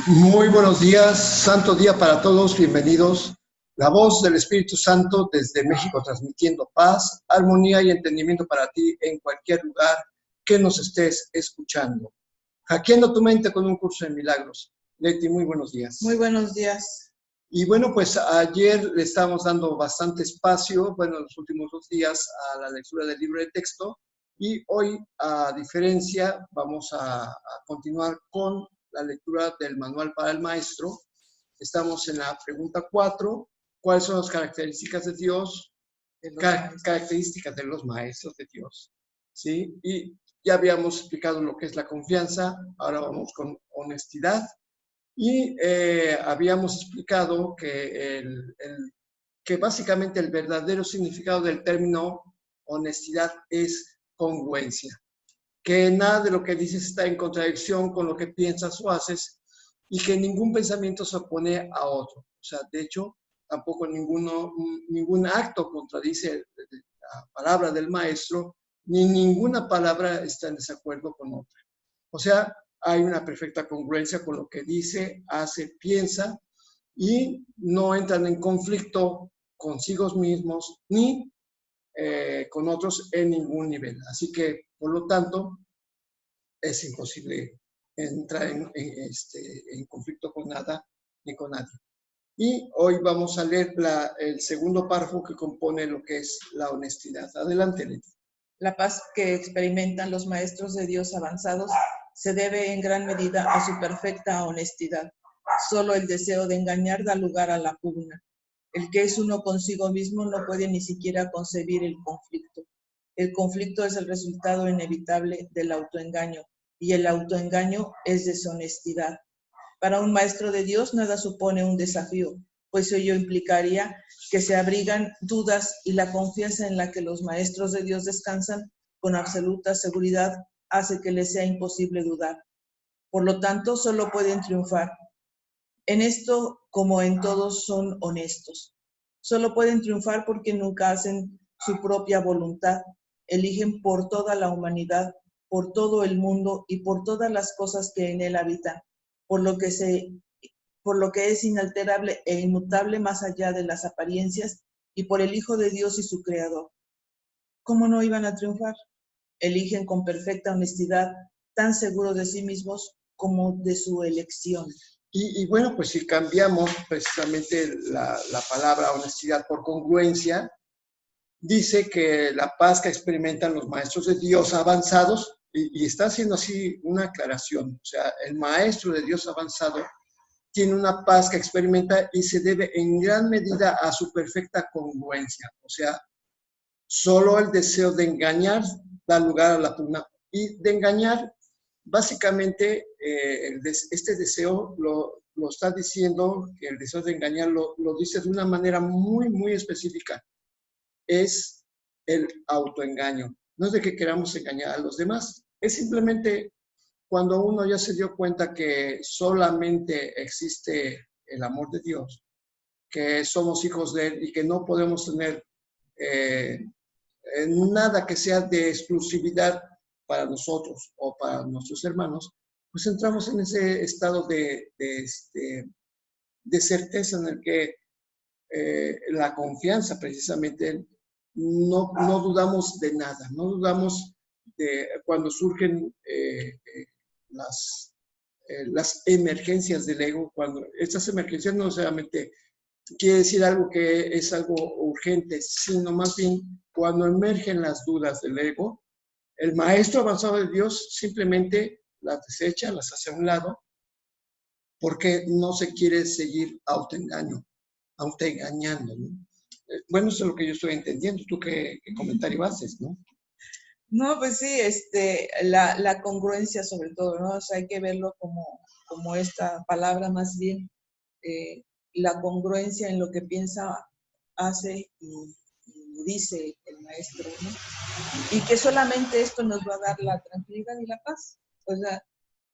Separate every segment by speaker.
Speaker 1: Muy buenos días, santo día para todos, bienvenidos. La voz del Espíritu Santo desde México transmitiendo paz, armonía y entendimiento para ti en cualquier lugar que nos estés escuchando. Hackeando tu mente con un curso de milagros. Leti, muy buenos días.
Speaker 2: Muy buenos días.
Speaker 1: Y bueno, pues ayer le estábamos dando bastante espacio, bueno, los últimos 2 días a la lectura del libro de texto y hoy, a diferencia, vamos a continuar con la lectura del manual para el maestro. Estamos en la pregunta 4. ¿Cuáles son las características de Dios? Características de los maestros de Dios. ¿Sí? Y ya habíamos explicado lo que es la confianza, ahora vamos con honestidad. Y habíamos explicado que, que básicamente el verdadero significado del término honestidad es congruencia. Que nada de lo que dices está en contradicción con lo que piensas o haces y que ningún pensamiento se opone a otro. O sea, de hecho, tampoco ningún acto contradice la palabra del maestro, ni ninguna palabra está en desacuerdo con otra. O sea, hay una perfecta congruencia con lo que dice, hace, piensa y no entran en conflicto consigo mismos ni con otros en ningún nivel. Así que, por lo tanto, es imposible entrar en conflicto con nada ni con nadie. Y hoy vamos a leer el segundo párrafo que compone lo que es la honestidad. Adelante, Leti.
Speaker 2: La paz que experimentan los maestros de Dios avanzados se debe en gran medida a su perfecta honestidad. Solo el deseo de engañar da lugar a la pugna. El que es uno consigo mismo no puede ni siquiera concebir el conflicto. El conflicto es el resultado inevitable del autoengaño, y el autoengaño es deshonestidad. Para un maestro de Dios nada supone un desafío, pues ello implicaría que se abrigan dudas y la confianza en la que los maestros de Dios descansan con absoluta seguridad hace que les sea imposible dudar. Por lo tanto, solo pueden triunfar. En esto, como en todos, son honestos. Solo pueden triunfar porque nunca hacen su propia voluntad, eligen por toda la humanidad, por todo el mundo y por todas las cosas que en él habitan, por lo que es inalterable e inmutable más allá de las apariencias y por el Hijo de Dios y su Creador. ¿Cómo no iban a triunfar? Eligen con perfecta honestidad, tan seguros de sí mismos como de su elección.
Speaker 1: Y bueno, pues si cambiamos precisamente la palabra honestidad por congruencia, dice que la paz que experimentan los maestros de Dios avanzados, y está haciendo así una aclaración, o sea, el maestro de Dios avanzado tiene una paz que experimenta y se debe en gran medida a su perfecta congruencia, o sea, solo el deseo de engañar da lugar a la pugna, y de engañar, básicamente, este deseo lo está diciendo, que el deseo de engañar lo dice de una manera muy, muy específica. Es el autoengaño. No es de que queramos engañar a los demás, es simplemente cuando uno ya se dio cuenta que solamente existe el amor de Dios, que somos hijos de Él y que no podemos tener nada que sea de exclusividad para nosotros o para nuestros hermanos, pues entramos en ese estado de certeza en el que la confianza precisamente no dudamos de nada, no dudamos de cuando surgen las emergencias del ego, cuando estas emergencias no solamente quiere decir algo que es algo urgente, sino más bien cuando emergen las dudas del ego, el maestro avanzado de Dios simplemente las desecha, las hace a un lado, porque no se quiere seguir autoengañando, ¿no? Bueno, eso es lo que yo estoy entendiendo. ¿Tú qué comentario haces, no?
Speaker 2: No, pues sí, la congruencia sobre todo, ¿no? O sea, hay que verlo como esta palabra más bien, la congruencia en lo que piensa, hace y dice el maestro, ¿no? Y que solamente esto nos va a dar la tranquilidad y la paz, o sea,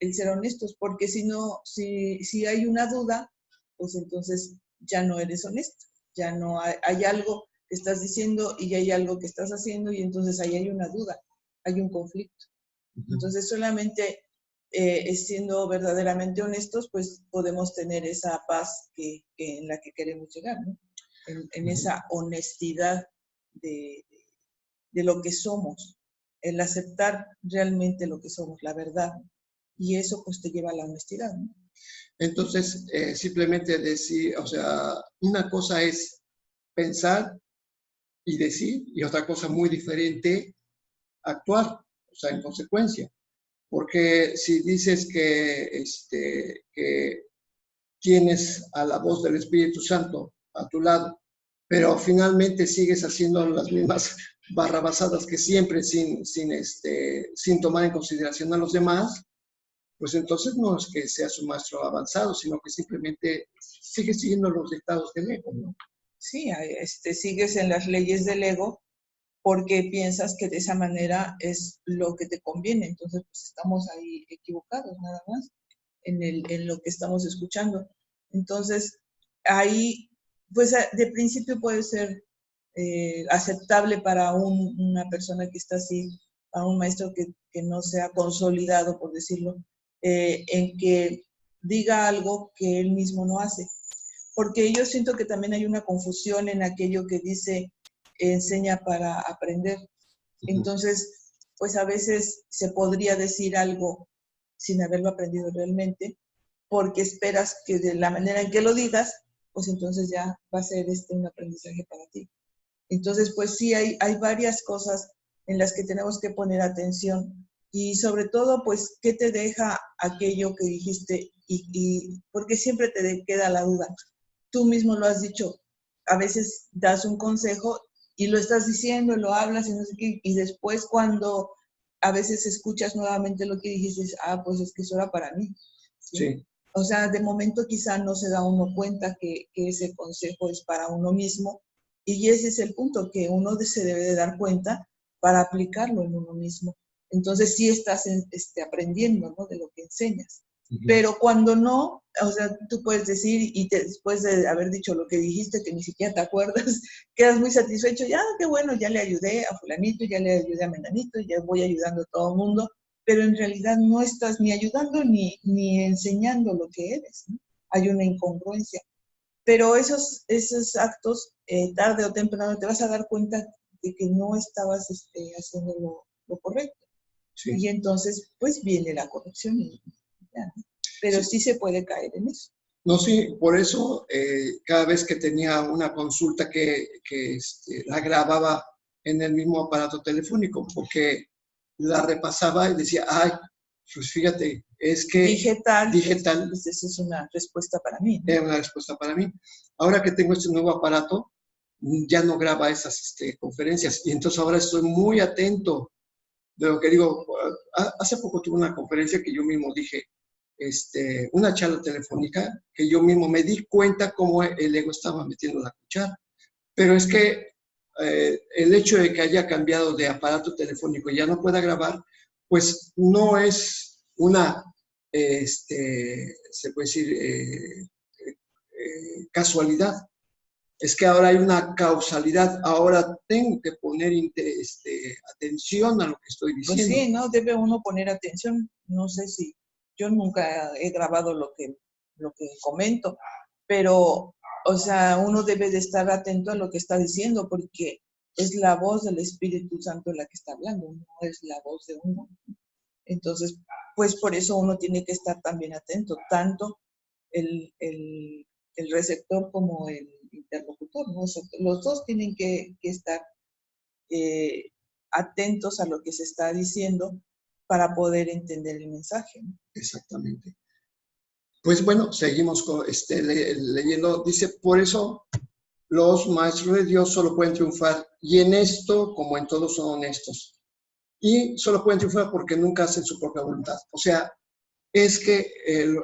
Speaker 2: el ser honestos, porque si no, si hay una duda, pues entonces ya no eres honesto, ya no hay algo que estás diciendo y hay algo que estás haciendo y entonces ahí hay una duda, hay un conflicto. Entonces solamente siendo verdaderamente honestos, pues podemos tener esa paz en la que queremos llegar, ¿no? En esa honestidad de lo que somos, el aceptar realmente lo que somos, la verdad. Y eso pues te lleva a la honestidad, ¿no?
Speaker 1: Entonces, simplemente decir, o sea, una cosa es pensar y decir, y otra cosa muy diferente, actuar, o sea, en consecuencia. Porque si dices que tienes a la voz del Espíritu Santo a tu lado, pero finalmente sigues haciendo las mismas barrabasadas que siempre sin tomar en consideración a los demás, pues entonces no es que seas un maestro avanzado, sino que simplemente sigues siguiendo los dictados del ego, ¿no?
Speaker 2: Sí, sigues en las leyes del ego porque piensas que de esa manera es lo que te conviene. Entonces, pues estamos ahí equivocados nada más en lo que estamos escuchando. Entonces, ahí, pues de principio puede ser aceptable para una persona que está así, a un maestro que no sea consolidado, por decirlo, en que diga algo que él mismo no hace. Porque yo siento que también hay una confusión en aquello que dice enseña para aprender. Entonces, pues a veces se podría decir algo sin haberlo aprendido realmente, porque esperas que de la manera en que lo digas, pues entonces ya va a ser un aprendizaje para ti. Entonces, pues sí, hay varias cosas en las que tenemos que poner atención y sobre todo, pues, ¿qué te deja aquello que dijiste? Y porque siempre te queda la duda. Tú mismo lo has dicho, a veces das un consejo y lo estás diciendo, lo hablas y no sé qué, y después cuando a veces escuchas nuevamente lo que dijiste, pues es que eso era para mí. ¿Sí?
Speaker 1: Sí.
Speaker 2: O sea, de momento quizá no se da uno cuenta que ese consejo es para uno mismo, y ese es el punto, que uno se debe de dar cuenta para aplicarlo en uno mismo. Entonces sí estás aprendiendo, ¿no?, de lo que enseñas. Pero cuando no, o sea, tú puedes decir y después de haber dicho lo que dijiste, que ni siquiera te acuerdas, quedas muy satisfecho, ya, qué bueno, ya le ayudé a fulanito, ya le ayudé a menganito, ya voy ayudando a todo el mundo, pero en realidad no estás ni ayudando ni enseñando lo que eres, ¿no? Hay una incongruencia. Pero esos actos, tarde o temprano, te vas a dar cuenta de que no estabas haciendo lo correcto. Sí. Y entonces, pues, viene la corrección. Ya. Pero sí se puede caer en eso.
Speaker 1: No, sí, por eso cada vez que tenía una consulta que la grababa en el mismo aparato telefónico, porque la repasaba y decía, ay, pues fíjate, es que...
Speaker 2: Dije tal, pues esa es una respuesta para mí, ¿no?
Speaker 1: Era una respuesta para mí. Ahora que tengo este nuevo aparato, ya no graba esas conferencias, y entonces ahora estoy muy atento de lo que digo. Hace poco tuve una conferencia que yo mismo dije, una charla telefónica, que yo mismo me di cuenta cómo el ego estaba metiendo la cuchara. Pero es que el hecho de que haya cambiado de aparato telefónico y ya no pueda grabar, pues no es una, se puede decir, casualidad. Es que ahora hay una causalidad, ahora tengo que poner atención a lo que estoy diciendo.
Speaker 2: Pues sí, ¿no? Debe uno poner atención. No sé si yo nunca he grabado lo que comento, pero, o sea, uno debe de estar atento a lo que está diciendo, porque es la voz del Espíritu Santo la que está hablando, no es la voz de uno. Entonces, pues por eso uno tiene que estar también atento, tanto el receptor como el interlocutor, ¿no? O sea, los dos tienen que estar atentos a lo que se está diciendo para poder entender el mensaje, ¿no?
Speaker 1: Exactamente. Pues bueno, seguimos leyendo. Dice, por eso los maestros de Dios solo pueden triunfar, y en esto, como en todo, son honestos. Y solo pueden triunfar porque nunca hacen su propia voluntad. O sea, es que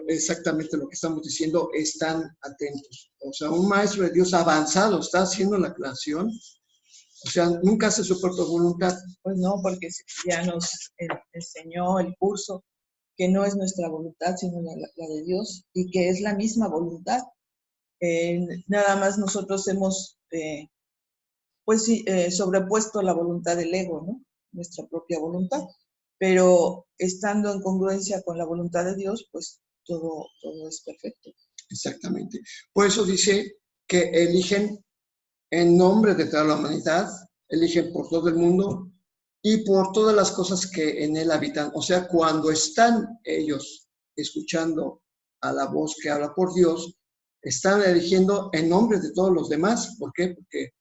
Speaker 1: exactamente lo que estamos diciendo, están atentos. O sea, un maestro de Dios avanzado está haciendo la creación, o sea, nunca hace su propia voluntad.
Speaker 2: Pues no, porque ya nos enseñó el curso que no es nuestra voluntad, sino la de Dios, y que es la misma voluntad. Nada más nosotros hemos, sobrepuesto la voluntad del ego, ¿no? Nuestra propia voluntad. pero estando en congruencia con la voluntad de Dios, pues todo es perfecto.
Speaker 1: Exactamente. Por eso dice que eligen en nombre de toda la humanidad, eligen por todo el mundo y por todas las cosas que en él habitan. O sea, cuando están ellos escuchando a la voz que habla por Dios, están eligiendo en nombre de todos los demás. ¿Por qué? Porque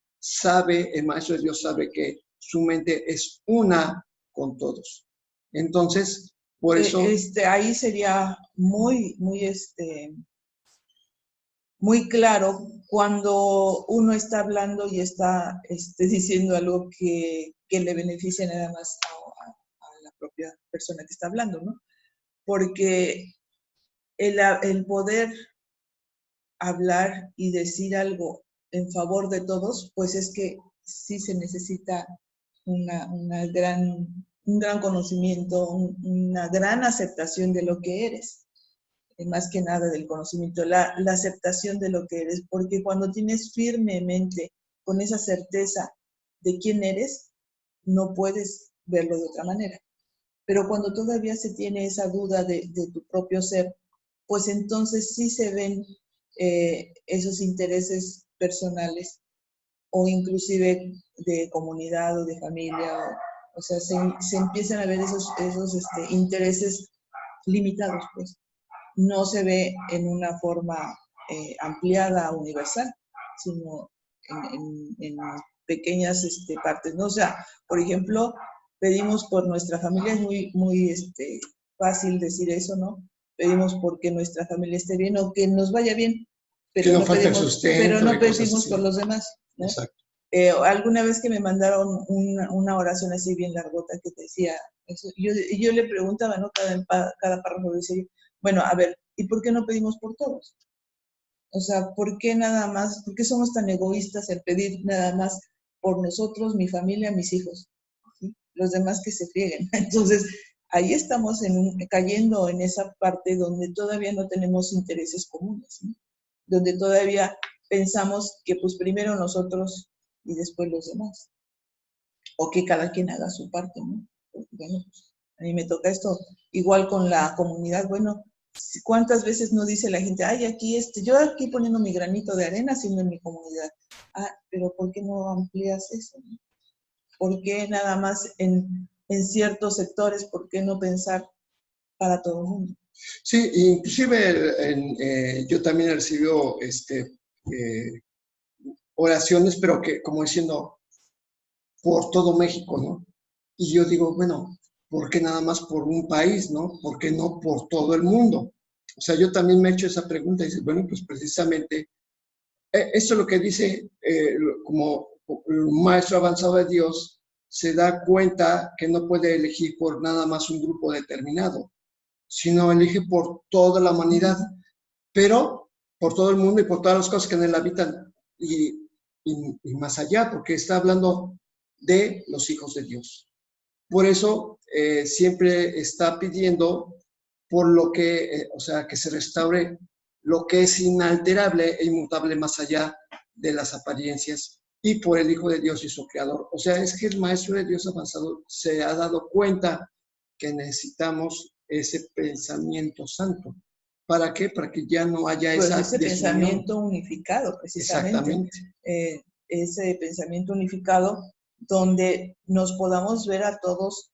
Speaker 1: el Maestro de Dios sabe que su mente es una con todos. Entonces, por eso...
Speaker 2: ahí sería muy claro cuando uno está hablando y está diciendo algo que le beneficie nada más a la propia persona que está hablando, ¿no? Porque el poder hablar y decir algo en favor de todos, pues es que sí se necesita un gran conocimiento, una gran aceptación de lo que eres. Más que nada del conocimiento, la aceptación de lo que eres, porque cuando tienes firmemente con esa certeza de quién eres, no puedes verlo de otra manera. Pero cuando todavía se tiene esa duda de tu propio ser, pues entonces sí se ven esos intereses personales o inclusive de comunidad o de familia, o sea, se empiezan a ver esos intereses limitados, pues. No se ve en una forma ampliada, universal, sino en pequeñas partes, ¿no? O sea, por ejemplo, pedimos por nuestra familia, es muy fácil decir eso, ¿no? Pedimos porque nuestra familia esté bien o que nos vaya bien,
Speaker 1: pero no
Speaker 2: pedimos por los demás, ¿no?
Speaker 1: Exacto.
Speaker 2: Alguna vez que me mandaron una oración así bien largota que decía eso, yo le preguntaba, ¿no? Cada párrafo decía, bueno, a ver, ¿y por qué no pedimos por todos? O sea, ¿por qué nada más, por qué somos tan egoístas en pedir nada más por nosotros, mi familia, mis hijos? ¿Sí? Los demás que se frieguen. Entonces, ahí estamos cayendo en esa parte donde todavía no tenemos intereses comunes, ¿no? Donde todavía pensamos que pues primero nosotros y después los demás. O que cada quien haga su parte, ¿no? Bueno, pues, a mí me toca esto. Igual con la comunidad, bueno, ¿cuántas veces no dice la gente, ay, aquí yo aquí poniendo mi granito de arena, siendo en mi comunidad? Ah, pero ¿por qué no amplías eso? ¿No? ¿Por qué nada más en ciertos sectores? ¿Por qué no pensar para todo el mundo?
Speaker 1: Sí, inclusive yo también he recibido oraciones, pero que como diciendo, por todo México, ¿no? Y yo digo, bueno, ¿por qué nada más por un país, no? ¿Por qué no por todo el mundo? O sea, yo también me he hecho esa pregunta y dice, bueno, pues precisamente, esto es lo que dice, como un maestro avanzado de Dios, se da cuenta que no puede elegir por nada más un grupo determinado, sino elige por toda la humanidad, pero por todo el mundo y por todas las cosas que en él habitan y más allá, porque está hablando de los hijos de Dios. Por eso siempre está pidiendo por lo que, o sea, que se restaure lo que es inalterable e inmutable más allá de las apariencias y por el Hijo de Dios y su Creador. O sea, es que el Maestro de Dios avanzado se ha dado cuenta que necesitamos ese pensamiento santo. ¿Para qué? Para que ya no haya
Speaker 2: pues
Speaker 1: esa
Speaker 2: ese
Speaker 1: desunión.
Speaker 2: Pensamiento unificado, precisamente.
Speaker 1: Exactamente.
Speaker 2: Ese pensamiento unificado donde nos podamos ver a todos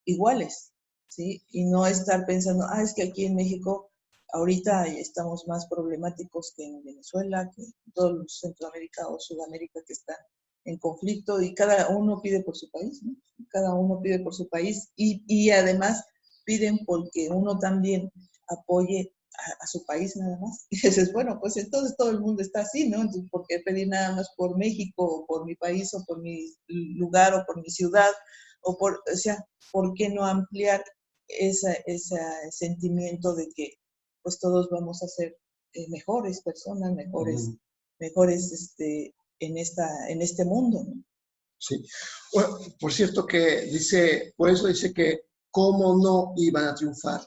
Speaker 2: iguales, ¿sí? Y no estar pensando, es que aquí en México ahorita estamos más problemáticos que en Venezuela, que en todo Centroamérica o Sudamérica que están en conflicto y cada uno pide por su país, ¿no? Cada uno pide por su país y además piden porque uno también apoye a su país nada más. Y dices, bueno, pues entonces todo el mundo está así, ¿no? Entonces, ¿por qué pedir nada más por México o por mi país o por mi lugar o por mi ciudad? O sea, ¿por qué no ampliar ese sentimiento de que pues todos vamos a ser mejores personas, mejores en este mundo, ¿no?
Speaker 1: Sí. Bueno, por cierto que dice, por eso dice que cómo no iban a triunfar.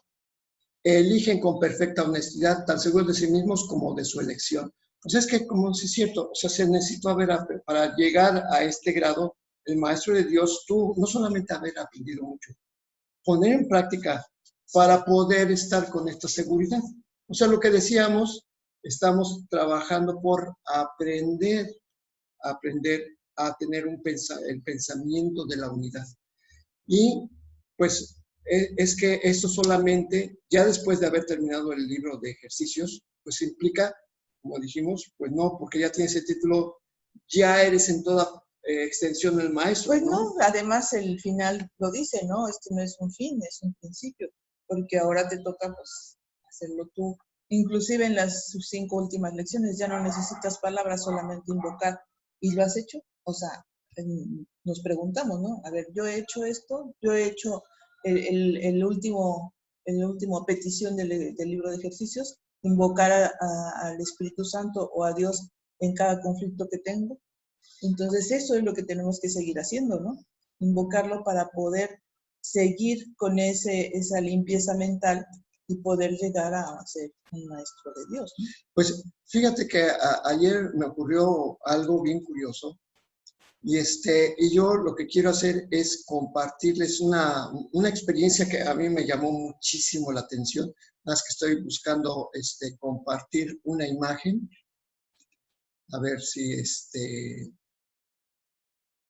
Speaker 1: Eligen con perfecta honestidad, tan seguros de sí mismos como de su elección. Pues es que, como si es cierto, o sea, se necesita ver para llegar a este grado, el maestro de Dios, tú no solamente haber aprendido mucho, poner en práctica para poder estar con esta seguridad. O sea, lo que decíamos, estamos trabajando por aprender a tener el pensamiento de la unidad. Y pues es que esto solamente, ya después de haber terminado el libro de ejercicios, pues implica, como dijimos, pues no, porque ya tienes el título, ya eres en toda extensión el maestro.
Speaker 2: Pues no, además el final lo dice, ¿no? Este no es un fin, es un principio, porque ahora te toca pues hacerlo tú. Inclusive en las 5 últimas lecciones ya no necesitas palabras, solamente invocar. ¿Y lo has hecho? O sea, nos preguntamos, ¿no? A ver, yo he hecho esto, yo he hecho el último petición del libro de ejercicios, invocar al Espíritu Santo o a Dios en cada conflicto que tengo. Entonces eso es lo que tenemos que seguir haciendo, ¿no? Invocarlo para poder seguir con esa limpieza mental y poder llegar a ser un maestro de Dios, ¿no?
Speaker 1: Pues fíjate que ayer me ocurrió algo bien curioso y yo lo que quiero hacer es compartirles una experiencia que a mí me llamó muchísimo la atención, más que estoy buscando compartir una imagen, a ver si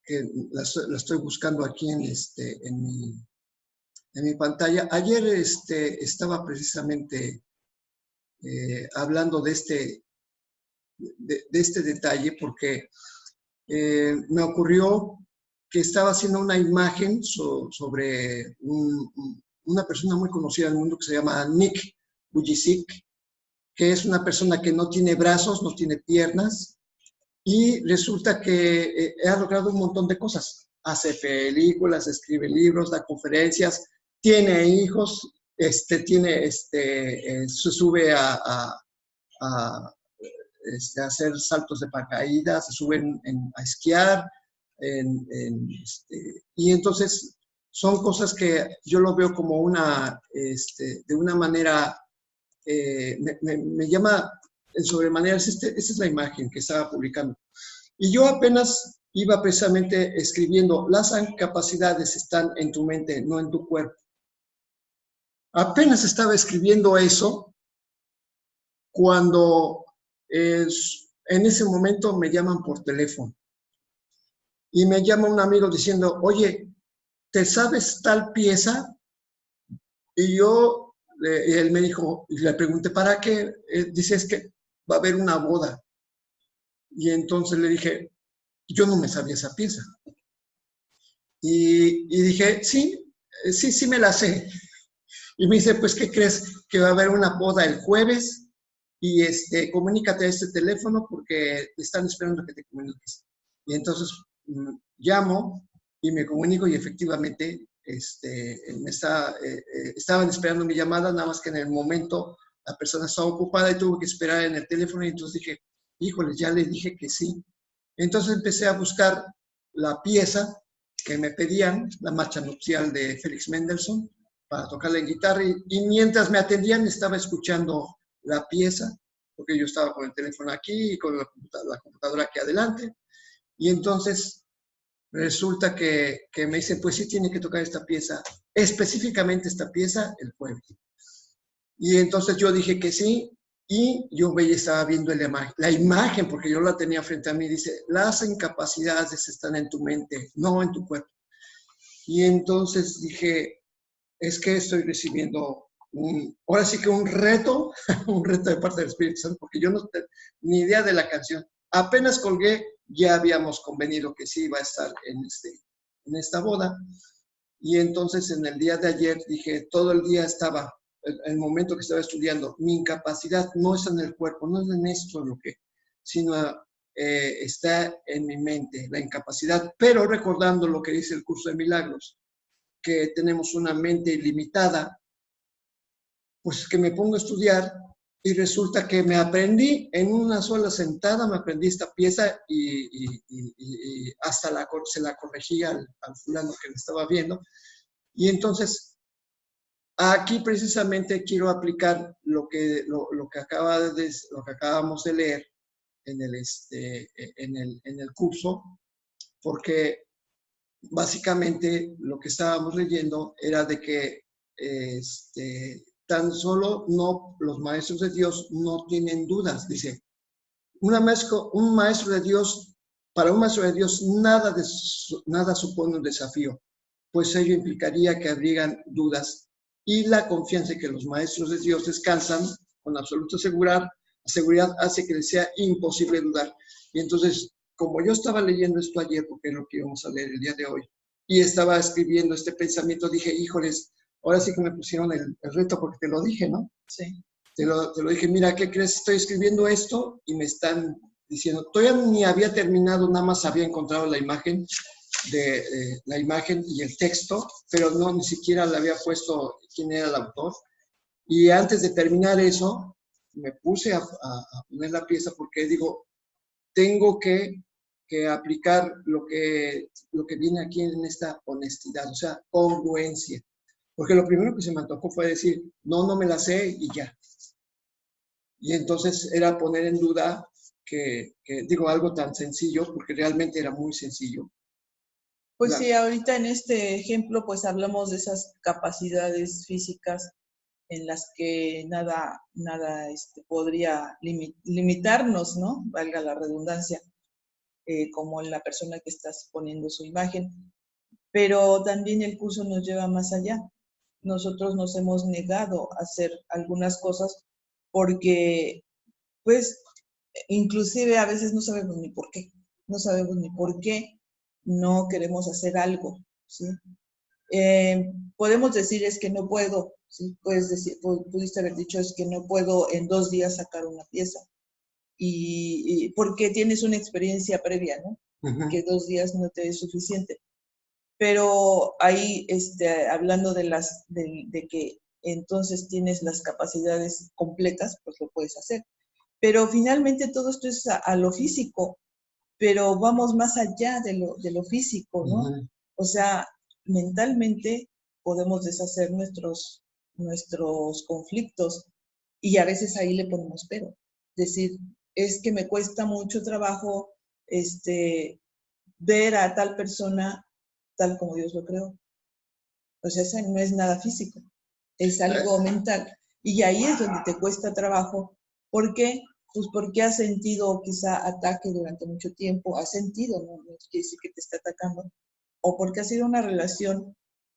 Speaker 1: que la estoy buscando aquí en mi pantalla. Ayer estaba precisamente hablando de este detalle porque me ocurrió que estaba haciendo una imagen sobre una persona muy conocida en el mundo que se llama Nick Vujicic, que es una persona que no tiene brazos, no tiene piernas, y resulta que ha logrado un montón de cosas. Hace películas, escribe libros, da conferencias, tiene hijos, se sube a hacer saltos de paracaídas, se suben a esquiar, y entonces son cosas que yo lo veo como de una manera, me llama en sobremanera, esa es la imagen que estaba publicando. Y yo apenas iba precisamente escribiendo, las capacidades están en tu mente, no en tu cuerpo. Apenas estaba escribiendo eso cuando en ese momento me llaman por teléfono. Y me llama un amigo diciendo, oye, ¿te sabes tal pieza? Y él me dijo, y le pregunté, ¿para qué? Dice, es que va a haber una boda. Y entonces le dije, yo no me sabía esa pieza. Y dije, sí me la sé. Y me dice, pues, ¿qué crees? Que va a haber una boda el jueves y comunícate a este teléfono porque te están esperando que te comuniques. Y entonces llamo y me comunico y efectivamente estaban esperando mi llamada, nada más que en el momento la persona estaba ocupada y tuve que esperar en el teléfono y entonces dije, híjole, ya le dije que sí. Entonces empecé a buscar la pieza que me pedían, la marcha nupcial de Félix Mendelssohn, para tocarla en guitarra y mientras me atendían estaba escuchando la pieza, porque yo estaba con el teléfono aquí y con la computadora aquí adelante, y entonces resulta que me dicen, pues sí tiene que tocar esta pieza, específicamente esta pieza el jueves. Y entonces yo dije que sí, y yo estaba viendo la imagen, porque yo la tenía frente a mí, dice, las incapacidades están en tu mente, no en tu cuerpo. Y entonces dije, es que estoy recibiendo ahora sí que un reto de parte del Espíritu Santo, porque yo no tenía ni idea de la canción. Apenas colgué, ya habíamos convenido que sí iba a estar en esta boda. Y entonces en el día de ayer dije, todo el día estaba, el momento que estaba estudiando, mi incapacidad no está en el cuerpo, no es en esto sino está en mi mente, la incapacidad, pero recordando lo que dice el curso de milagros, que tenemos una mente ilimitada, pues que me pongo a estudiar y resulta que me aprendí en una sola sentada, me aprendí esta pieza y hasta se la corregí al fulano que me estaba viendo. Y entonces, aquí precisamente quiero aplicar lo que acabamos de leer en el curso, porque básicamente lo que estábamos leyendo era de que tan solo no, los maestros de Dios no tienen dudas. Dice, un maestro de Dios, para un maestro de Dios nada supone un desafío, pues ello implicaría que habrían dudas, y la confianza en que los maestros de Dios descansan con absoluta seguridad hace que les sea imposible dudar. Y entonces, como yo estaba leyendo esto ayer, porque es lo que íbamos a leer el día de hoy, y estaba escribiendo este pensamiento, dije, híjoles, ahora sí que me pusieron el reto porque te lo dije, ¿no?
Speaker 2: Sí.
Speaker 1: Te lo dije, mira, ¿qué crees? Estoy escribiendo esto y me están diciendo, todavía ni había terminado, nada más había encontrado la imagen la imagen y el texto, pero no, ni siquiera le había puesto quién era el autor. Y antes de terminar eso, me puse a poner la pieza porque digo, tengo que aplicar lo que viene aquí en esta honestidad, o sea, congruencia. Porque lo primero que se me tocó fue decir, no me la sé y ya. Y entonces era poner en duda que digo, algo tan sencillo, porque realmente era muy sencillo.
Speaker 2: Pues sí, ahorita en este ejemplo, pues hablamos de esas capacidades físicas en las que nada podría limitarnos, ¿no? Valga la redundancia, como en la persona que estás poniendo su imagen. Pero también el curso nos lleva más allá. Nosotros nos hemos negado a hacer algunas cosas porque, pues, inclusive a veces no sabemos ni por qué. No sabemos ni por qué no queremos hacer algo, ¿sí? Podemos decir es que no puedo, ¿sí? Puedes decir, pudiste haber dicho es que no puedo en 2 días sacar una pieza. Y porque tienes una experiencia previa, ¿no? Que 2 días no te es suficiente. Pero ahí, hablando de que entonces tienes las capacidades completas, pues lo puedes hacer. Pero finalmente todo esto es a lo físico, pero vamos más allá de lo físico, ¿no? O sea, mentalmente podemos deshacer nuestros conflictos y a veces ahí le ponemos pero. Decir, es que me cuesta mucho trabajo ver a tal persona tal como Dios lo creó. O sea, eso no es nada físico, es algo mental. Y ahí es donde te cuesta trabajo. ¿Por qué? Pues porque has sentido quizá ataque durante mucho tiempo, has sentido, no quiere decir que te está atacando, o porque ha sido una relación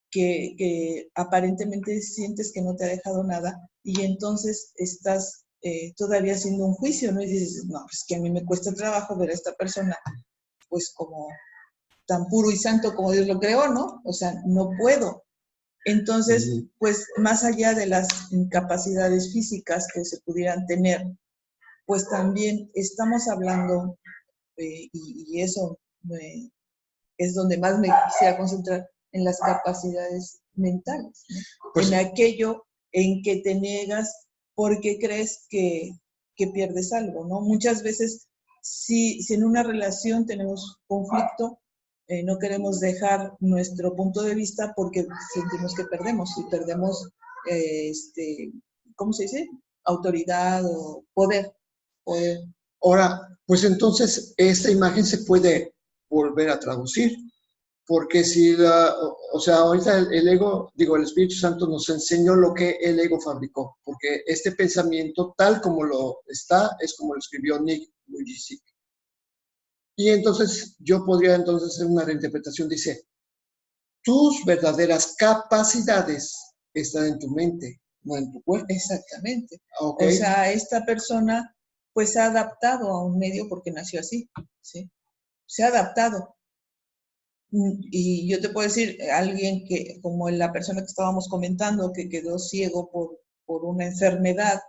Speaker 2: que aparentemente sientes que no te ha dejado nada y entonces estás todavía haciendo un juicio, ¿no? Y dices, no, pues que a mí me cuesta trabajo ver a esta persona, pues como tan puro y santo como Dios lo creó, ¿no? O sea, no puedo. Entonces, pues más allá de las incapacidades físicas que se pudieran tener, pues también estamos hablando, y eso es donde más me quisiera concentrar, en las capacidades mentales, ¿no? Pues, en aquello en que te niegas porque crees que pierdes algo, ¿no? Muchas veces, si en una relación tenemos conflicto, no queremos dejar nuestro punto de vista porque sentimos que perdemos, y perdemos, ¿cómo se dice? Autoridad o poder.
Speaker 1: Ahora, pues entonces esta imagen se puede volver a traducir, porque si, o sea, ahorita el ego, digo, el Espíritu Santo nos enseñó lo que el ego fabricó, porque este pensamiento, tal como lo está, es como lo escribió Nick Vujicic. Y entonces yo podría entonces hacer una reinterpretación, dice, tus verdaderas capacidades están en tu mente, no en tu cuerpo.
Speaker 2: Exactamente.
Speaker 1: Okay.
Speaker 2: O sea, esta persona pues se ha adaptado a un medio porque nació así, ¿sí? Se ha adaptado. Y yo te puedo decir, alguien que, como la persona que estábamos comentando, que quedó ciego por una enfermedad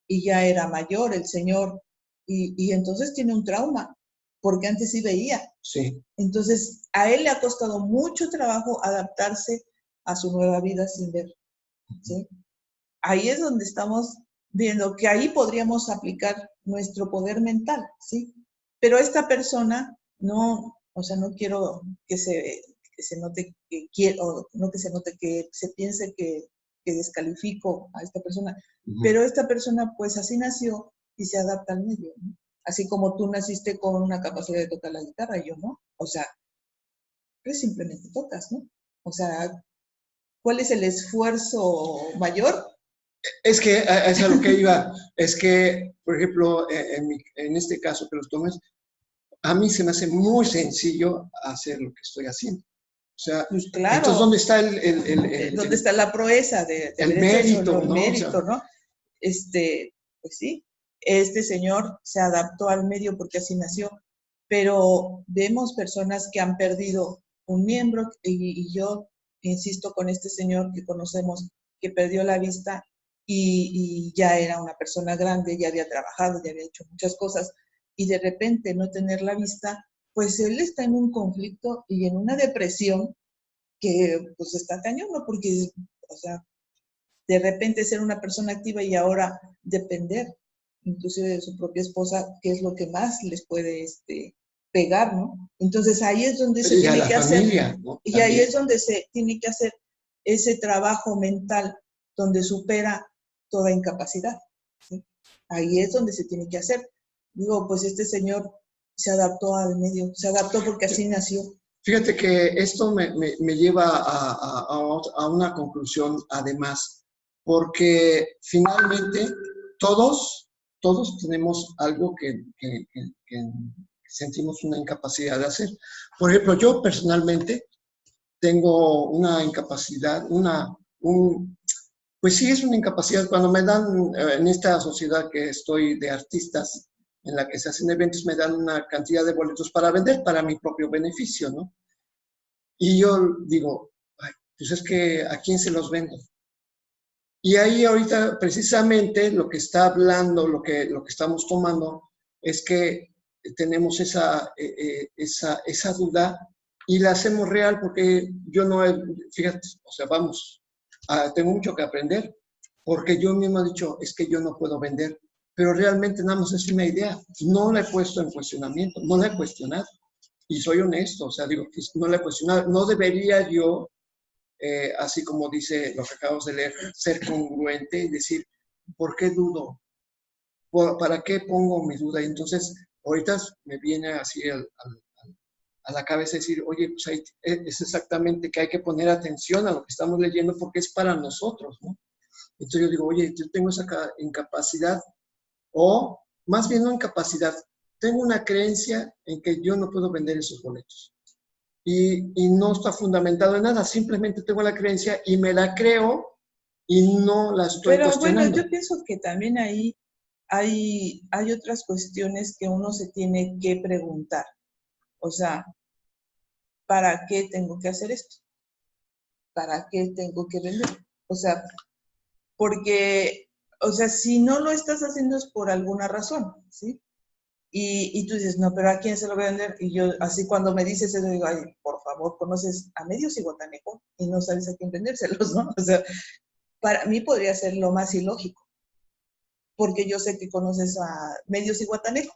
Speaker 2: y ya era mayor el señor, y entonces tiene un trauma, porque antes sí veía.
Speaker 1: Sí.
Speaker 2: Entonces, a él le ha costado mucho trabajo adaptarse a su nueva vida sin ver, ¿sí? Ahí es donde estamos viendo que ahí podríamos aplicar nuestro poder mental, ¿sí? Pero esta persona no, o sea, no quiero que se note que quiero, no que se note que se piense que descalifico a esta persona, pero esta persona pues así nació y se adapta al medio, ¿no? Así como tú naciste con una capacidad de tocar la guitarra, yo no. O sea, pues simplemente tocas, ¿no? O sea, ¿cuál es el esfuerzo mayor?
Speaker 1: Es que es a lo que iba. Es que, por ejemplo, en este caso que los tomes, a mí se me hace muy sencillo hacer lo que estoy haciendo. O sea,
Speaker 2: Pues
Speaker 1: entonces,
Speaker 2: claro,
Speaker 1: ¿dónde está
Speaker 2: ¿dónde está la proeza de
Speaker 1: el
Speaker 2: haber hecho eso?
Speaker 1: mérito,
Speaker 2: El
Speaker 1: ¿no? O sea,
Speaker 2: mérito, ¿no? Pues sí, este señor se adaptó al medio porque así nació, pero vemos personas que han perdido un miembro y yo insisto con este señor que conocemos que perdió la vista y ya era una persona grande, ya había trabajado, ya había hecho muchas cosas y de repente no tener la vista, pues él está en un conflicto y en una depresión que pues está cañón, ¿no? Porque, o sea, de repente ser una persona activa y ahora depender inclusive de su propia esposa, que es lo que más les puede pegar, ¿no? Entonces ahí es donde se
Speaker 1: y a
Speaker 2: tiene
Speaker 1: la
Speaker 2: que hacer,
Speaker 1: familia, ¿no?
Speaker 2: y ahí
Speaker 1: También.
Speaker 2: es donde se tiene que hacer ese trabajo mental donde supera toda incapacidad, ¿sí? Ahí es donde se tiene que hacer. Digo, pues este señor se adaptó al medio, se adaptó porque así nació.
Speaker 1: Fíjate que esto me lleva a una conclusión, además, porque finalmente todos tenemos algo que sentimos una incapacidad de hacer. Por ejemplo, yo personalmente tengo una incapacidad, pues sí es una incapacidad. Cuando me dan, en esta sociedad que estoy de artistas, en la que se hacen eventos, me dan una cantidad de boletos para vender para mi propio beneficio, ¿no? Y yo digo, ay, pues es que ¿a quién se los vendo? Y ahí ahorita precisamente lo que está hablando, lo que estamos tomando, es que tenemos esa duda y la hacemos real porque yo no, fíjate, o sea, vamos, tengo mucho que aprender, porque yo mismo he dicho, es que yo no puedo vender, pero realmente nada más es una idea, no la he puesto en cuestionamiento, no la he cuestionado. Y soy honesto, o sea, digo, no la he cuestionado, no debería yo así como dice lo que acabamos de leer, ser congruente y decir, ¿por qué dudo? ¿Para qué pongo mi duda? Y entonces, ahorita me viene así a la cabeza decir, oye, pues ahí es exactamente que hay que poner atención a lo que estamos leyendo porque es para nosotros, ¿no? Entonces yo digo, oye, yo tengo esa incapacidad, o más bien no incapacidad, tengo una creencia en que yo no puedo vender esos boletos. Y no está fundamentado en nada, simplemente tengo la creencia y me la creo y no la estoy
Speaker 2: Pero bueno,
Speaker 1: cuestionando.
Speaker 2: yo pienso que también ahí hay otras cuestiones que uno se tiene que preguntar. O sea, ¿para qué tengo que hacer esto? ¿Para qué tengo que vender? O sea, porque, o sea, si no lo estás haciendo es por alguna razón, ¿sí? Y tú dices, no, pero ¿a quién se lo voy a vender? Y yo, así cuando me dices eso, digo, ay, por favor, conoces a Medios y Guatanejo y no sabes a quién vendérselos, ¿no? O sea, para mí podría ser lo más ilógico, porque yo sé que conoces a Medios y Guatanejo.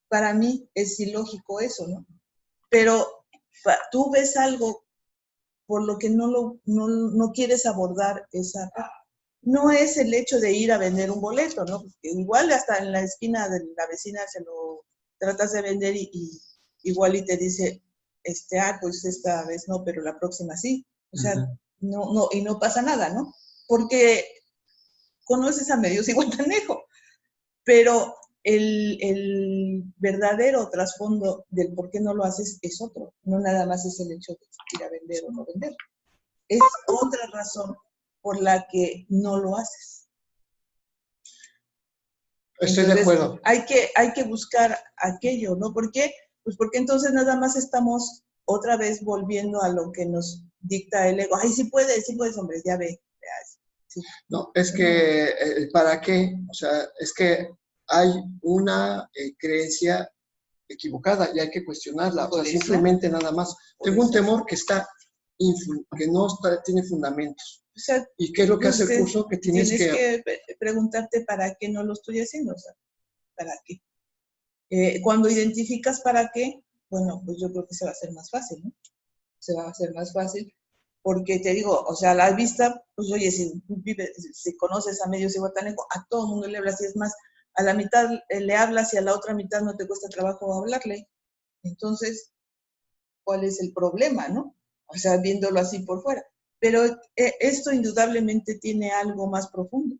Speaker 2: Para mí es ilógico eso, ¿no? Pero tú ves algo por lo que no quieres abordar esa parte. No es el hecho de ir a vender un boleto, ¿no? Porque igual hasta en la esquina de la vecina se lo tratas de vender y igual y te dice, pues esta vez no, pero la próxima sí. O sea, no, y no pasa nada, ¿no? Porque conoces a Medios y Guatanejo, pero el verdadero trasfondo del por qué no lo haces es otro. No nada más es el hecho de ir a vender o no vender. Es otra razón por la que no lo haces.
Speaker 1: Estoy de
Speaker 2: Entonces,
Speaker 1: acuerdo.
Speaker 2: hay que buscar aquello, ¿no? ¿Por qué? Pues porque entonces nada más estamos otra vez volviendo a lo que nos dicta el ego. Ay, sí puedes, hombre, ya ve. Sí.
Speaker 1: No, es que, ¿para qué? O sea, es que hay una creencia equivocada y hay que cuestionarla. O sea, simplemente nada más. Tengo un temor que no tiene fundamentos.
Speaker 2: O sea,
Speaker 1: ¿Y qué es lo que hace el curso? Que
Speaker 2: tienes que preguntarte para qué no lo estoy haciendo, o sea, ¿para qué? Cuando identificas para qué, bueno, pues yo creo que se va a hacer más fácil, ¿no? Se va a hacer más fácil, porque te digo, o sea, a la vista, pues oye, si conoces a Medios y Guatanejo, a todo el mundo le hablas, y es más, a la mitad le hablas y a la otra mitad no te cuesta trabajo hablarle. Entonces, cuál es el problema, ¿no? O sea, viéndolo así por fuera. Pero esto indudablemente tiene algo más profundo.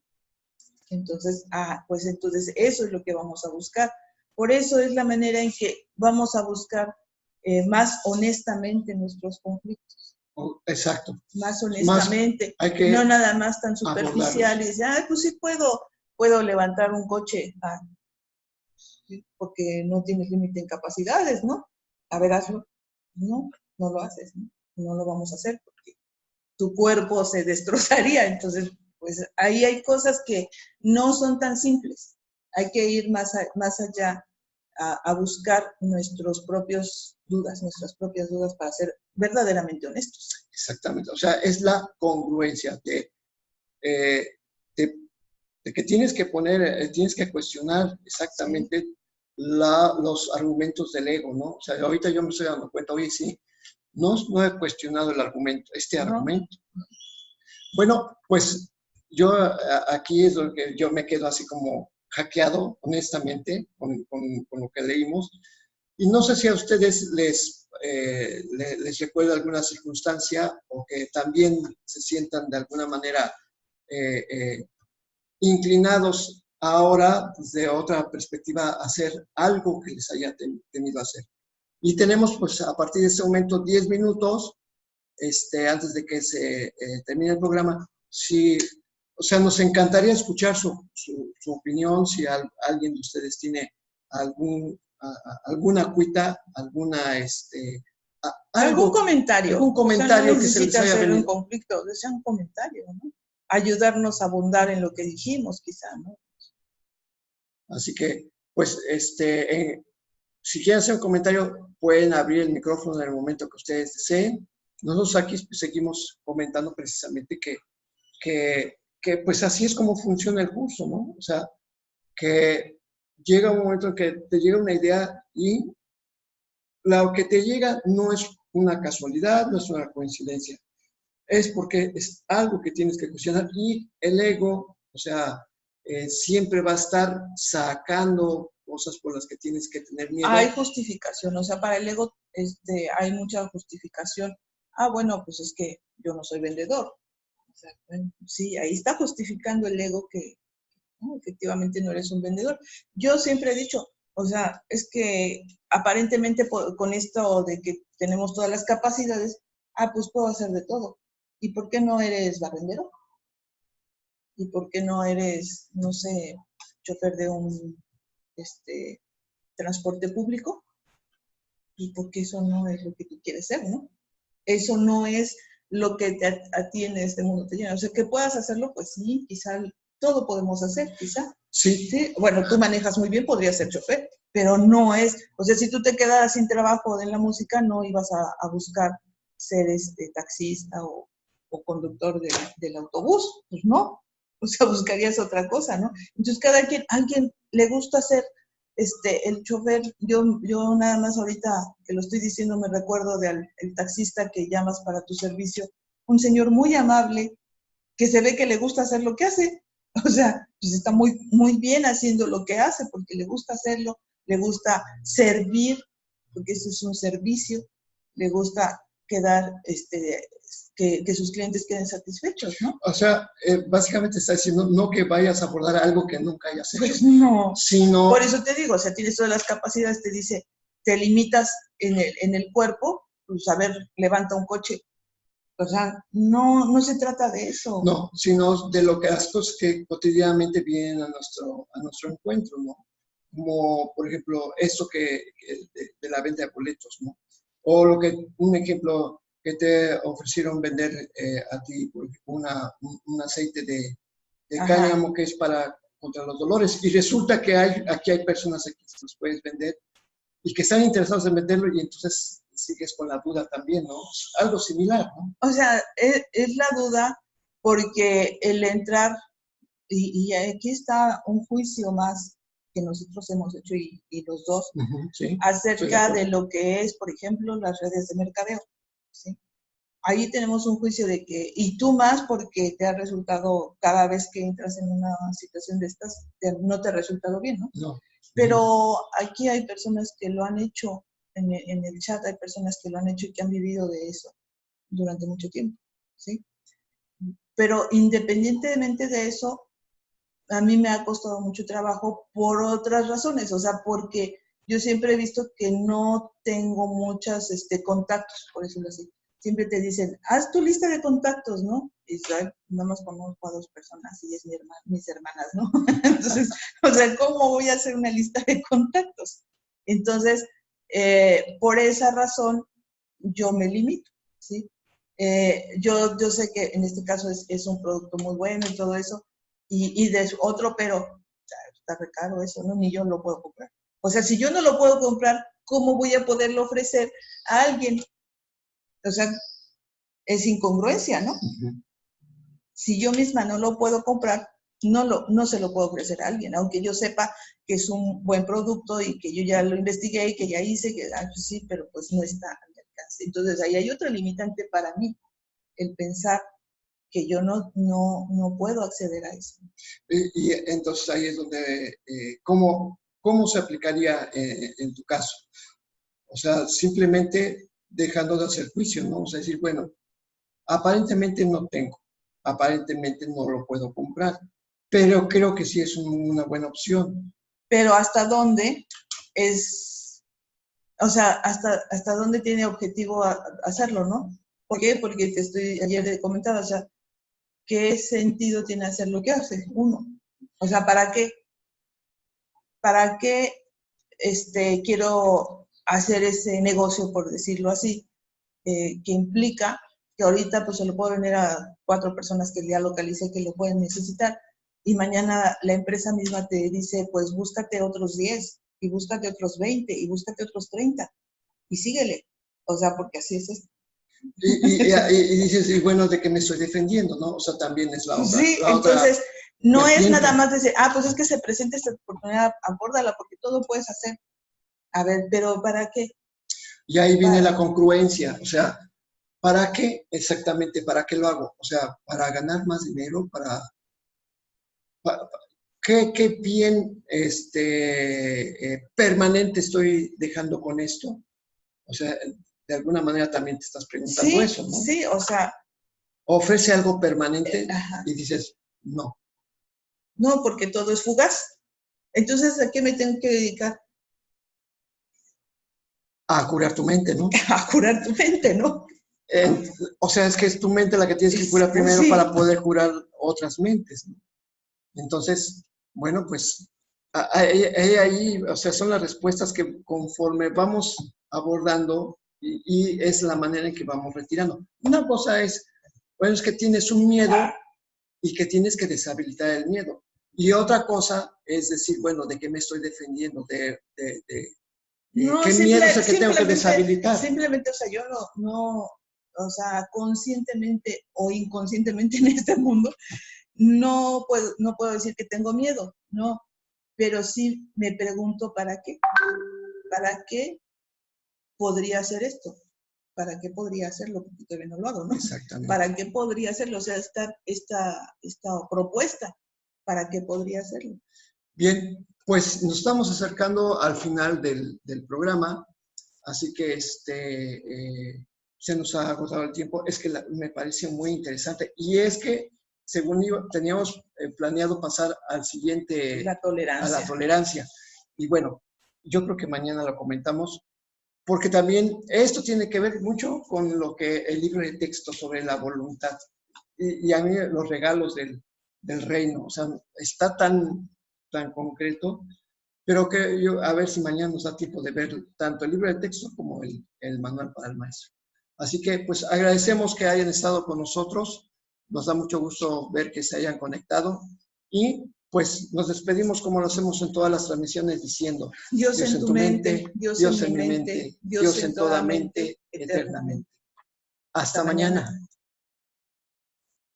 Speaker 2: Entonces, pues entonces eso es lo que vamos a buscar. Por eso es la manera en que vamos a buscar más honestamente nuestros conflictos.
Speaker 1: Exacto.
Speaker 2: Más honestamente. Más no nada más tan superficial y decir, pues sí puedo levantar un coche porque no tienes límite en capacidades, ¿no? A ver, hazlo. No lo haces, ¿no? No lo vamos a hacer porque tu cuerpo se destrozaría. Entonces, pues ahí hay cosas que no son tan simples. Hay que ir más allá a buscar nuestras propias dudas para ser verdaderamente honestos.
Speaker 1: Exactamente. O sea, es la congruencia de que tienes que tienes que cuestionar exactamente los argumentos del ego, ¿no? O sea, ahorita yo me estoy dando cuenta, oye, sí, no he cuestionado el argumento, argumento. Bueno, pues yo aquí es lo que yo me quedo así como hackeado, honestamente, con lo que leímos. Y no sé si a ustedes les recuerda alguna circunstancia o que también se sientan de alguna manera inclinados ahora desde otra perspectiva a hacer algo que les haya tenido a hacer. Y tenemos pues a partir de ese momento 10 minutos antes de que se termine el programa. O sea, nos encantaría escuchar su opinión, si alguien de ustedes tiene alguna cuita,
Speaker 2: algún comentario.
Speaker 1: Algún comentario,
Speaker 2: o sea, no
Speaker 1: que se les haya
Speaker 2: hacer
Speaker 1: venido.
Speaker 2: Un conflicto, sea un comentario, ¿no? Ayudarnos a abundar en lo que dijimos, quizá, ¿no?
Speaker 1: Así que, pues, si quieren hacer un comentario, pueden abrir el micrófono en el momento que ustedes deseen. Nosotros aquí seguimos comentando precisamente que pues así es como funciona el curso, ¿no? O sea, que llega un momento en que te llega una idea y lo que te llega no es una casualidad, no es una coincidencia. Es porque es algo que tienes que cuestionar y el ego, o sea, siempre va a estar sacando cosas por las que tienes que tener miedo.
Speaker 2: Hay justificación, o sea, para el ego hay mucha justificación. Bueno, pues es que yo no soy vendedor. O sea, bueno, sí, ahí está justificando el ego que no, efectivamente no eres un vendedor. Yo siempre he dicho, o sea, es que aparentemente con esto de que tenemos todas las capacidades, pues puedo hacer de todo. ¿Y por qué no eres barrendero? ¿Y por qué no eres, no sé, chofer de un transporte público? Y porque eso no es lo que tú quieres ser, ¿no? Eso no es lo que a ti en este mundo te llena. O sea, que puedas hacerlo, pues sí, quizá todo podemos hacer, quizá.
Speaker 1: Sí.
Speaker 2: Bueno, tú manejas muy bien, podrías ser chofer, pero no es, o sea, si tú te quedaras sin trabajo en la música, no ibas a buscar ser taxista o conductor del autobús, pues no, o sea, buscarías otra cosa, ¿no? Entonces, alguien le gusta hacer el chofer. Yo nada más ahorita que lo estoy diciendo me recuerdo del taxista que llamas para tu servicio, un señor muy amable, que se ve que le gusta hacer lo que hace. O sea, pues está muy, muy bien haciendo lo que hace porque le gusta hacerlo, le gusta servir, porque eso es un servicio, le gusta quedar, que sus clientes queden satisfechos, ¿no?
Speaker 1: O sea, básicamente está diciendo no que vayas a abordar algo que nunca hayas hecho.
Speaker 2: Pues no.
Speaker 1: Sino...
Speaker 2: Por eso te digo, o sea, tienes todas las capacidades, te dice, te limitas en el cuerpo, pues a ver, levanta un coche. O sea, no se trata de eso.
Speaker 1: No, sino de las cosas que cotidianamente vienen a nuestro encuentro, ¿no? Como, por ejemplo, esto de la venta de boletos, ¿no? O un ejemplo que te ofrecieron vender a ti, un aceite de cáñamo que es contra los dolores. Y resulta que aquí hay personas aquí que los puedes vender y que están interesados en venderlo y entonces sigues con la duda también, ¿no? Algo similar, ¿no?
Speaker 2: O sea, es la duda porque el entrar, y aquí está un juicio más que nosotros hemos hecho y los dos,
Speaker 1: sí,
Speaker 2: acerca de lo que es, por ejemplo, las redes de mercadeo, ¿sí? Ahí tenemos un juicio de que, y tú más porque te ha resultado, cada vez que entras en una situación de estas, no te ha resultado bien, ¿no?
Speaker 1: No.
Speaker 2: Pero aquí hay personas que lo han hecho en el chat hay personas que lo han hecho y que han vivido de eso durante mucho tiempo, ¿sí? Pero independientemente de eso, a mí me ha costado mucho trabajo por otras razones, o sea, porque yo siempre he visto que no tengo muchos contactos, por decirlo así. Siempre te dicen, haz tu lista de contactos, ¿no? Y yo nada más conozco a 2 personas y es mis hermanas, ¿no? Entonces, o sea, ¿cómo voy a hacer una lista de contactos? Entonces, por esa razón, yo me limito, ¿sí? Yo sé que en este caso es un producto muy bueno y todo eso, y de otro, pero está re caro eso, ¿no? Ni yo lo puedo comprar. O sea, si yo no lo puedo comprar, ¿cómo voy a poderlo ofrecer a alguien? O sea, es incongruencia, ¿no? Uh-huh. Si yo misma no lo puedo comprar, no se lo puedo ofrecer a alguien, aunque yo sepa que es un buen producto y que yo ya lo investigué y que ya hice, que pues sí, pero pues no está a mi alcance. Entonces, ahí hay otra limitante para mí, el pensar que yo no puedo acceder a eso.
Speaker 1: Y entonces ahí es donde, ¿cómo se aplicaría en tu caso? O sea, simplemente dejando de hacer juicio, ¿no? O sea, decir, bueno, aparentemente no tengo, aparentemente no lo puedo comprar, pero creo que sí es una buena opción.
Speaker 2: Pero ¿hasta dónde es, o sea, hasta dónde tiene objetivo hacerlo, ¿no? ¿Por qué? Porque ayer te comentaba, o sea, ¿qué sentido tiene hacer lo que hace uno? O sea, ¿para qué? ¿Para qué quiero hacer ese negocio, por decirlo así, que implica que ahorita pues se lo puedo vender a 4 personas que ya localicé que lo pueden necesitar y mañana la empresa misma te dice, pues búscate otros 10 y búscate otros 20 y búscate otros 30 y síguele. O sea, porque así es esto.
Speaker 1: Y dices, y bueno, ¿de qué me estoy defendiendo, no? O sea, también es la otra.
Speaker 2: Sí,
Speaker 1: la
Speaker 2: entonces
Speaker 1: otra
Speaker 2: no
Speaker 1: vertiente.
Speaker 2: es nada más decir, pues es que se presenta esta oportunidad, abórdala porque todo puedes hacer. A ver, pero ¿para qué?
Speaker 1: Y ahí viene la congruencia, o sea, ¿para qué exactamente? ¿Para qué lo hago? O sea, ¿para ganar más dinero? ¿Qué bien permanente estoy dejando con esto? O sea, de alguna manera también te estás preguntando
Speaker 2: sí,
Speaker 1: eso, ¿no?
Speaker 2: Sí, o sea.
Speaker 1: Ofrece algo permanente y dices, no.
Speaker 2: No, porque todo es fugaz. Entonces, ¿a qué me tengo que dedicar?
Speaker 1: A curar tu mente, ¿no?
Speaker 2: A curar tu mente, ¿no?
Speaker 1: O sea, es que es tu mente la que tienes que curar primero para poder curar otras mentes, ¿no? Entonces, bueno, pues ahí, o sea, son las respuestas que conforme vamos abordando y es la manera en que vamos retirando. Una cosa es, bueno, es que tienes un miedo y que tienes que deshabilitar el miedo. Y otra cosa es decir, bueno, ¿de qué me estoy defendiendo?
Speaker 2: No,
Speaker 1: ¿Qué miedo es el que tengo que deshabilitar?
Speaker 2: Simplemente, o sea, yo o sea, conscientemente o inconscientemente en este mundo, no puedo decir que tengo miedo, no, pero sí me pregunto ¿para qué? ¿Para qué podría hacer esto? ¿Para qué podría hacerlo? Porque todavía no lo hago, ¿no?
Speaker 1: Exactamente.
Speaker 2: ¿Para qué podría hacerlo? O sea, esta propuesta, ¿para qué podría hacerlo?
Speaker 1: Bien, pues nos estamos acercando al final del programa, así que se nos ha agotado el tiempo. Es que me parece muy interesante y es que según teníamos planeado pasar al siguiente,
Speaker 2: la tolerancia.
Speaker 1: a la tolerancia. Y bueno, yo creo que mañana lo comentamos, porque también esto tiene que ver mucho con lo que el libro de texto sobre la voluntad. Y a mí los regalos del reino, o sea, está tan concreto, pero que yo, a ver si mañana nos da tiempo de ver tanto el libro de texto como el manual para el maestro. Así que, pues, agradecemos que hayan estado con nosotros, nos da mucho gusto ver que se hayan conectado y, pues, nos despedimos como lo hacemos en todas las transmisiones diciendo,
Speaker 2: Dios en tu mente, Dios en mi mente, Dios en toda mente, eternamente.
Speaker 1: Hasta mañana.